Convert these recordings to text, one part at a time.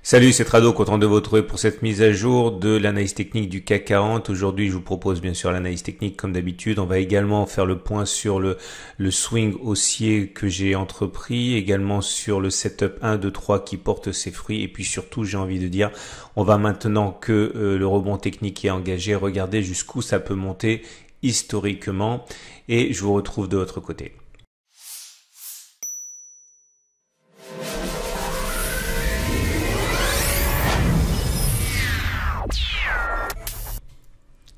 Salut, c'est Trado, content de vous retrouver pour cette mise à jour de l'analyse technique du CAC 40. Aujourd'hui, je vous propose bien sûr l'analyse technique comme d'habitude. On va également faire le point sur le swing haussier que j'ai entrepris, également sur le setup 1, 2, 3 qui porte ses fruits. Et puis surtout, j'ai envie de dire, on va maintenant que le rebond technique est engagé, regarder jusqu'où ça peut monter historiquement. Et je vous retrouve de l'autre côté.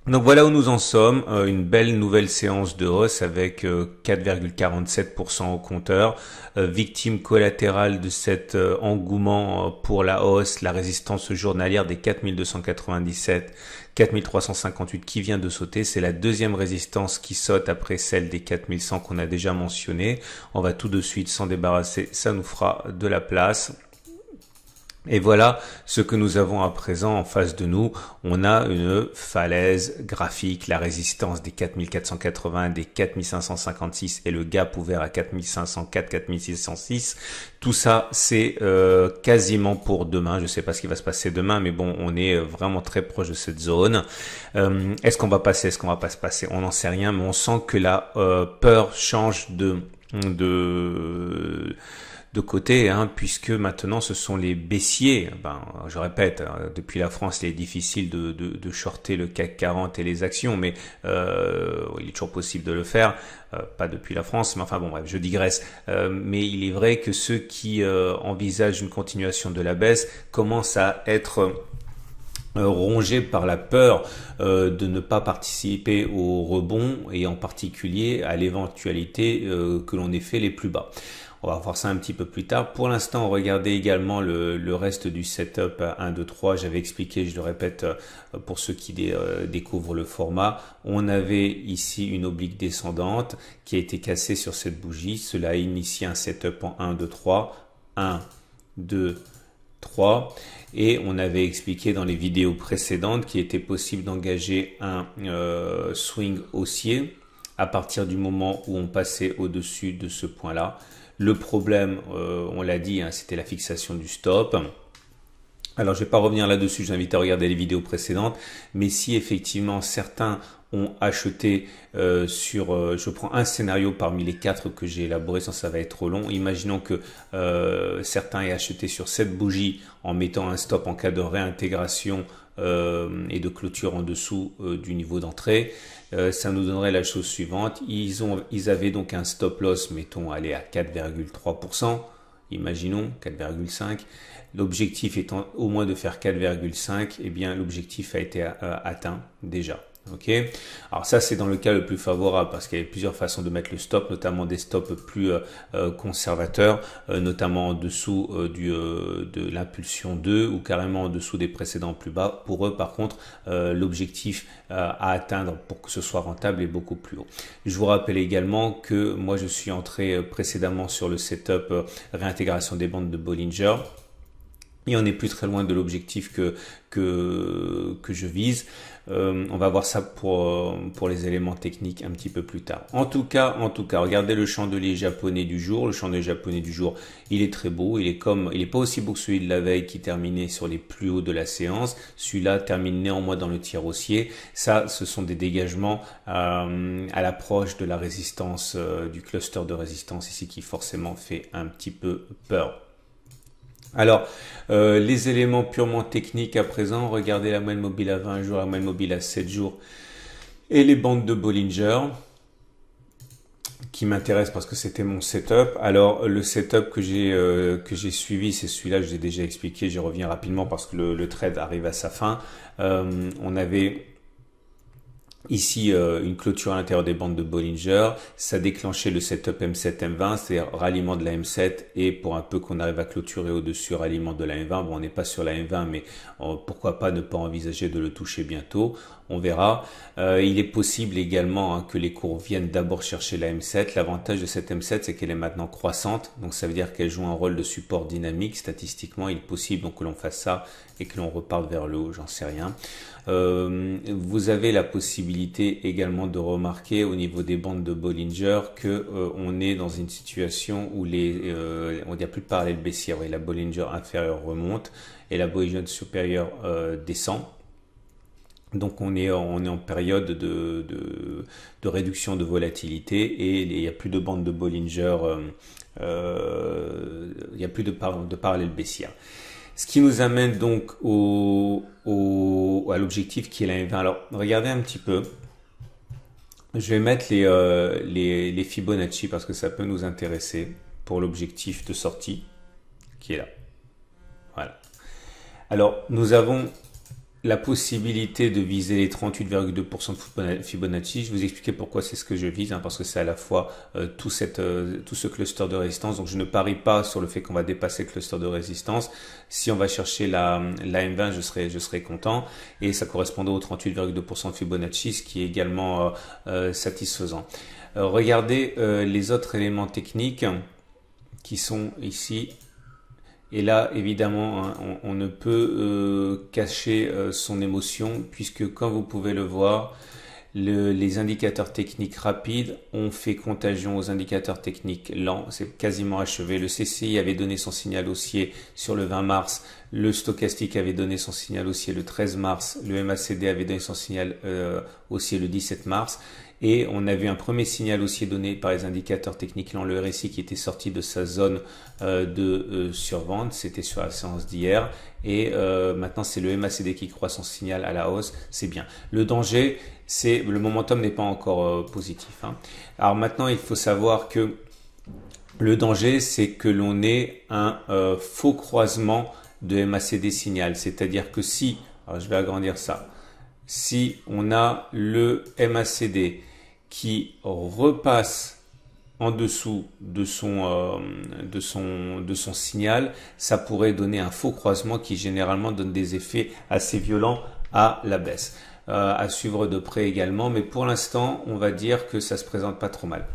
Donc voilà où nous en sommes, une belle nouvelle séance de hausse avec 4,47% au compteur, victime collatérale de cet engouement pour la hausse, la résistance journalière des 4297, 4358 qui vient de sauter, c'est la deuxième résistance qui saute après celle des 4100 qu'on a déjà mentionné. On va tout de suite s'en débarrasser, ça nous fera de la place. Et voilà ce que nous avons à présent en face de nous. On a une falaise graphique, la résistance des 4480, des 4556 et le gap ouvert à 4504, 4606. Tout ça, c'est quasiment pour demain. Je ne sais pas ce qui va se passer demain, mais bon, on est vraiment très proche de cette zone. Est-ce qu'on va passer, est-ce qu'on va pas se passer? On n'en sait rien, mais on sent que la peur change de côté, puisque maintenant ce sont les baissiers. Je répète, depuis la France, il est difficile de shorter le CAC 40 et les actions, mais il est toujours possible de le faire. Pas depuis la France, mais enfin bon, bref, je digresse. Mais il est vrai que ceux qui envisagent une continuation de la baisse commencent à être rongé par la peur de ne pas participer au rebond et en particulier à l'éventualité que l'on ait fait les plus bas. On va voir ça un petit peu plus tard. Pour l'instant, regardez également le reste du setup 1, 2, 3. J'avais expliqué, je le répète pour ceux qui découvrent le format. On avait ici une oblique descendante qui a été cassée sur cette bougie. Cela a initié un setup en 1, 2, 3. 1, 2, 3. Et on avait expliqué dans les vidéos précédentes qu'il était possible d'engager un swing haussier à partir du moment où on passait au-dessus de ce point-là. Le problème, on l'a dit, c'était la fixation du stop. Alors, je ne vais pas revenir là-dessus, j'invite à regarder les vidéos précédentes. Mais si effectivement certains ont acheté je prends un scénario parmi les 4 que j'ai élaboré, sans ça va être trop long. Imaginons que certains aient acheté sur cette bougie en mettant un stop en cas de réintégration et de clôture en dessous du niveau d'entrée. Ça nous donnerait la chose suivante. Ils avaient donc un stop loss, mettons, aller à 4,3%. Imaginons 4,5. L'objectif étant au moins de faire 4,5, eh bien l'objectif a été atteint déjà. Ok. Alors ça c'est dans le cas le plus favorable parce qu'il y a plusieurs façons de mettre le stop, notamment des stops plus conservateurs, notamment en dessous de l'impulsion 2 ou carrément en dessous des précédents plus bas. Pour eux par contre l'objectif à atteindre pour que ce soit rentable est beaucoup plus haut. Je vous rappelle également que moi je suis entré précédemment sur le setup réintégration des bandes de Bollinger. Et on n'est plus très loin de l'objectif que je vise. On va voir ça pour les éléments techniques un petit peu plus tard. En tout cas, regardez le chandelier japonais du jour. Le chandelier japonais du jour, il est très beau. Il est pas aussi beau que celui de la veille qui terminait sur les plus hauts de la séance. Celui-là termine néanmoins dans le tiers haussier. Ça, ce sont des dégagements à l'approche de la résistance, du cluster de résistance ici qui forcément fait un petit peu peur. Alors, les éléments purement techniques à présent, regardez la moyenne mobile à 20 jours, la moyenne mobile à 7 jours et les bandes de Bollinger qui m'intéressent parce que c'était mon setup. Alors, le setup que j'ai suivi, c'est celui-là, je l'ai déjà expliqué, j'y reviens rapidement parce que le trade arrive à sa fin. On avait ici une clôture à l'intérieur des bandes de Bollinger, ça déclenchait le setup M7 M20, c'est-à-dire ralliement de la M7 et pour un peu qu'on arrive à clôturer au-dessus ralliement de la M20. Bon, on n'est pas sur la M20 mais pourquoi pas ne pas envisager de le toucher bientôt, on verra. Il est possible également que les cours viennent d'abord chercher la M7. L'avantage de cette M7 c'est qu'elle est maintenant croissante, donc ça veut dire qu'elle joue un rôle de support dynamique. Statistiquement il est possible donc que l'on fasse ça et que l'on reparte vers le haut, j'en sais rien. Vous avez la possibilité possibilité également de remarquer au niveau des bandes de Bollinger que on est dans une situation où on n'y a plus de parallèle baissière. La Bollinger inférieure remonte et la Bollinger supérieure descend. Donc on est en période de réduction de volatilité et il n'y a plus de bande de Bollinger, il n'y a plus de parallèle baissière. Ce qui nous amène donc à l'objectif qui est la M20. Alors regardez un petit peu. Je vais mettre les Fibonacci parce que ça peut nous intéresser pour l'objectif de sortie qui est là. Voilà. Alors nous avons la possibilité de viser les 38,2% de Fibonacci. Je vais vous expliquer pourquoi c'est ce que je vise, parce que c'est à la fois tout ce cluster de résistance. Donc je ne parie pas sur le fait qu'on va dépasser le cluster de résistance. Si on va chercher la M20, je serai content. Et ça correspondait aux 38,2% de Fibonacci, ce qui est également satisfaisant. Regardez les autres éléments techniques qui sont ici. Et là, évidemment, on ne peut cacher son émotion puisque, comme vous pouvez le voir, les indicateurs techniques rapides ont fait contagion aux indicateurs techniques lents. C'est quasiment achevé. Le CCI avait donné son signal haussier sur le 20 mars. Le stochastique avait donné son signal haussier le 13 mars. Le MACD avait donné son signal haussier le 17 mars. Et on a vu un premier signal haussier donné par les indicateurs techniques lents, le RSI qui était sorti de sa zone de survente, c'était sur la séance d'hier. Et maintenant c'est le MACD qui croit son signal à la hausse, c'est bien. Le danger, c'est le momentum n'est pas encore positif. Alors maintenant il faut savoir que le danger, c'est que l'on ait un faux croisement de MACD signal, c'est-à-dire que si, alors je vais agrandir ça, si on a le MACD qui repasse en dessous de son signal, ça pourrait donner un faux croisement qui généralement donne des effets assez violents à la baisse. À suivre de près également, mais pour l'instant, on va dire que ça se présente pas trop mal.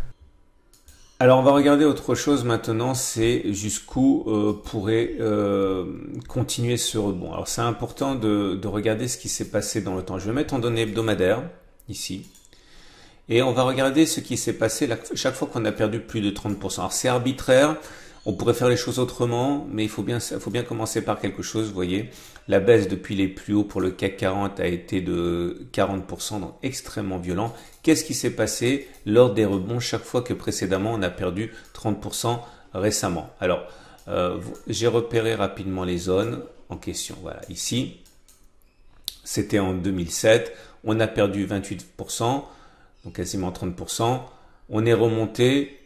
Alors on va regarder autre chose maintenant, c'est jusqu'où pourrait continuer ce rebond. Alors c'est important de regarder ce qui s'est passé dans le temps. Je vais mettre en données hebdomadaires ici. Et on va regarder ce qui s'est passé chaque fois qu'on a perdu plus de 30%. Alors c'est arbitraire, on pourrait faire les choses autrement, mais il faut bien commencer par quelque chose. Vous voyez, la baisse depuis les plus hauts pour le CAC 40 a été de 40%, donc extrêmement violent. Qu'est-ce qui s'est passé lors des rebonds chaque fois que précédemment on a perdu 30% récemment? Alors, j'ai repéré rapidement les zones en question. Voilà, ici, c'était en 2007, on a perdu 28%. Donc quasiment 30%. On est remonté,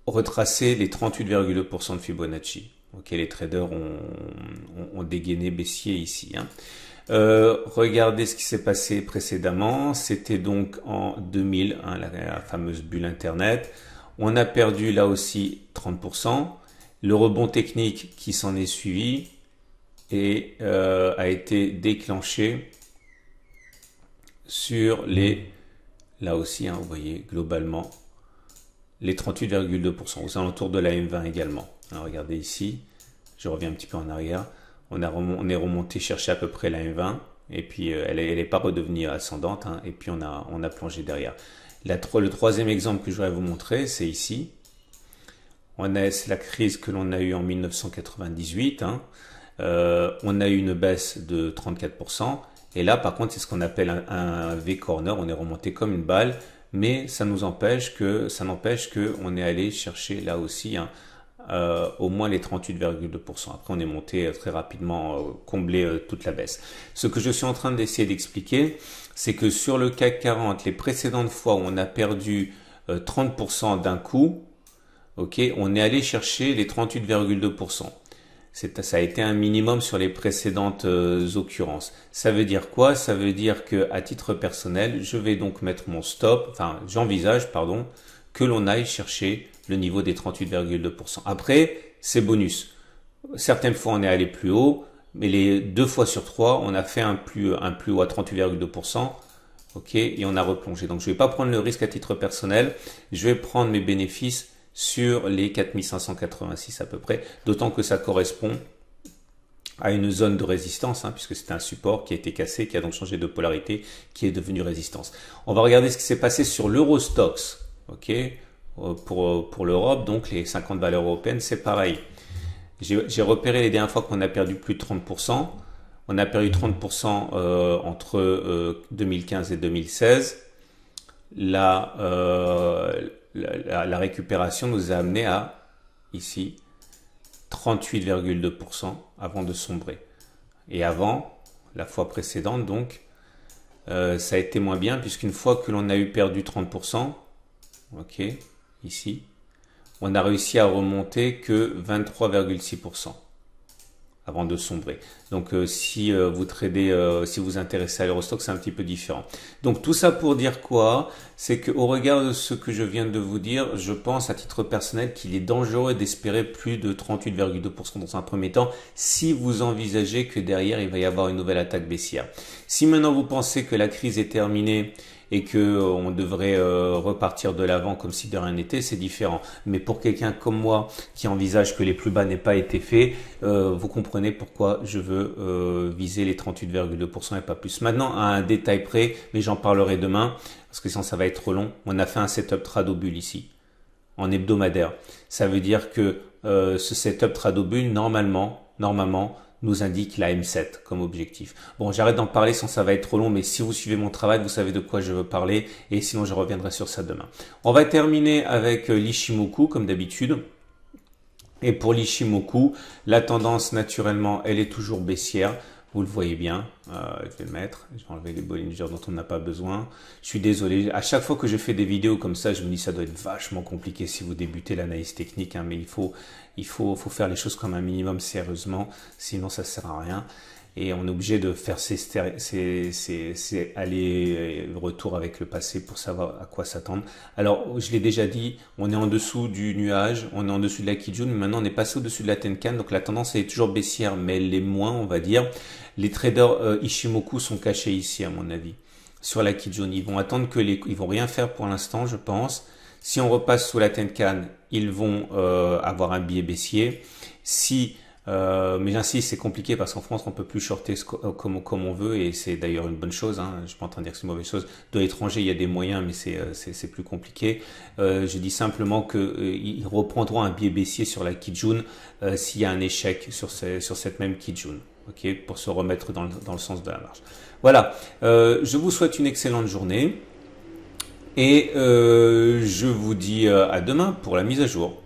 retracé les 38,2% de Fibonacci. Ok, les traders ont dégainé baissier ici. Regardez ce qui s'est passé précédemment. C'était donc en 2000, la fameuse bulle Internet. On a perdu là aussi 30%. Le rebond technique qui s'en est suivi et a été déclenché sur là aussi, vous voyez, globalement, les 38,2%, aux alentours de la M20 également. Alors, regardez ici, je reviens un petit peu en arrière, on est remonté chercher à peu près la M20, et puis elle n'est pas redevenue ascendante, et puis on a plongé derrière. Le troisième exemple que je voudrais vous montrer, c'est ici. C'est la crise que l'on a eue en 1998, on a eu une baisse de 34%, et là, par contre, c'est ce qu'on appelle un V-corner. On est remonté comme une balle, mais ça n'empêche que on est allé chercher là aussi au moins les 38,2%. Après, on est monté très rapidement, combler toute la baisse. Ce que je suis en train d'essayer d'expliquer, c'est que sur le CAC 40, les précédentes fois où on a perdu 30% d'un coup, on est allé chercher les 38,2%. Ça a été un minimum sur les précédentes occurrences. Ça veut dire quoi? Ça veut dire que à titre personnel, je vais donc mettre mon stop, j'envisage, que l'on aille chercher le niveau des 38,2%. Après, c'est bonus. Certaines fois, on est allé plus haut, mais les 2 fois sur 3, on a fait un plus haut à 38,2%. Et on a replongé. Donc, je ne vais pas prendre le risque à titre personnel. Je vais prendre mes bénéfices sur les 4586 à peu près, d'autant que ça correspond à une zone de résistance, hein, puisque c'était un support qui a été cassé, qui a donc changé de polarité, qui est devenu résistance. On va regarder ce qui s'est passé sur l'Eurostoxx, ok, pour l'Europe, donc les 50 valeurs européennes, c'est pareil. J'ai repéré les dernières fois qu'on a perdu plus de 30%. On a perdu 30% entre 2015 et 2016. La récupération nous a amené à, ici, 38,2% avant de sombrer. Et avant, la fois précédente, donc, ça a été moins bien, puisqu'une fois que l'on a eu perdu 30%, ok, ici, on a réussi à remonter que 23,6% avant de sombrer. Donc si vous tradez, si vous intéressez à l'Eurostoxx, c'est un petit peu différent. Donc tout ça pour dire quoi? C'est qu'au regard de ce que je viens de vous dire, je pense à titre personnel qu'il est dangereux d'espérer plus de 38,2% dans un premier temps si vous envisagez que derrière il va y avoir une nouvelle attaque baissière. Si maintenant vous pensez que la crise est terminée et que on devrait repartir de l'avant comme si de rien n'était, c'est différent. Mais pour quelqu'un comme moi qui envisage que les plus bas n'aient pas été faits, vous comprenez pourquoi je veux viser les 38,2% et pas plus. Maintenant, à un détail près, mais j'en parlerai demain, parce que sinon ça va être trop long, on a fait un setup Tradobull ici, en hebdomadaire. Ça veut dire que ce setup Tradobull, normalement, nous indique la M7 comme objectif. Bon, j'arrête d'en parler sinon ça va être trop long, mais si vous suivez mon travail, vous savez de quoi je veux parler, et sinon je reviendrai sur ça demain. On va terminer avec l'Ichimoku, comme d'habitude. Et pour l'Ichimoku, la tendance, naturellement, elle est toujours baissière. Vous le voyez bien, je vais le mettre, je vais enlever les Bollinger dont on n'a pas besoin. Je suis désolé, à chaque fois que je fais des vidéos comme ça, je me dis ça doit être vachement compliqué si vous débutez l'analyse technique, hein, mais il faut faire les choses comme un minimum sérieusement, sinon ça sert à rien. Et on est obligé de faire ces allers-retours avec le passé pour savoir à quoi s'attendre. Alors, je l'ai déjà dit, on est en dessous du nuage, on est en dessous de la Kijun, mais maintenant on est passé au-dessus de la Tenkan, donc la tendance elle est toujours baissière, mais elle l'est moins, on va dire. Les traders Ichimoku sont cachés ici, à mon avis, sur la Kijun. Ils vont attendre ils vont rien faire pour l'instant, je pense. Si on repasse sous la Tenkan, ils vont avoir un biais baissier. Mais j'insiste, c'est compliqué parce qu'en France, on peut plus shorter comme on veut et c'est d'ailleurs une bonne chose. Hein. Je suis pas en train de dire que c'est une mauvaise chose. De l'étranger, il y a des moyens, mais c'est plus compliqué. Je dis simplement qu'ils reprendront un biais baissier sur la Kijun s'il y a un échec sur cette même Kijun, ok, pour se remettre dans le sens de la marche. Voilà. Je vous souhaite une excellente journée et je vous dis à demain pour la mise à jour.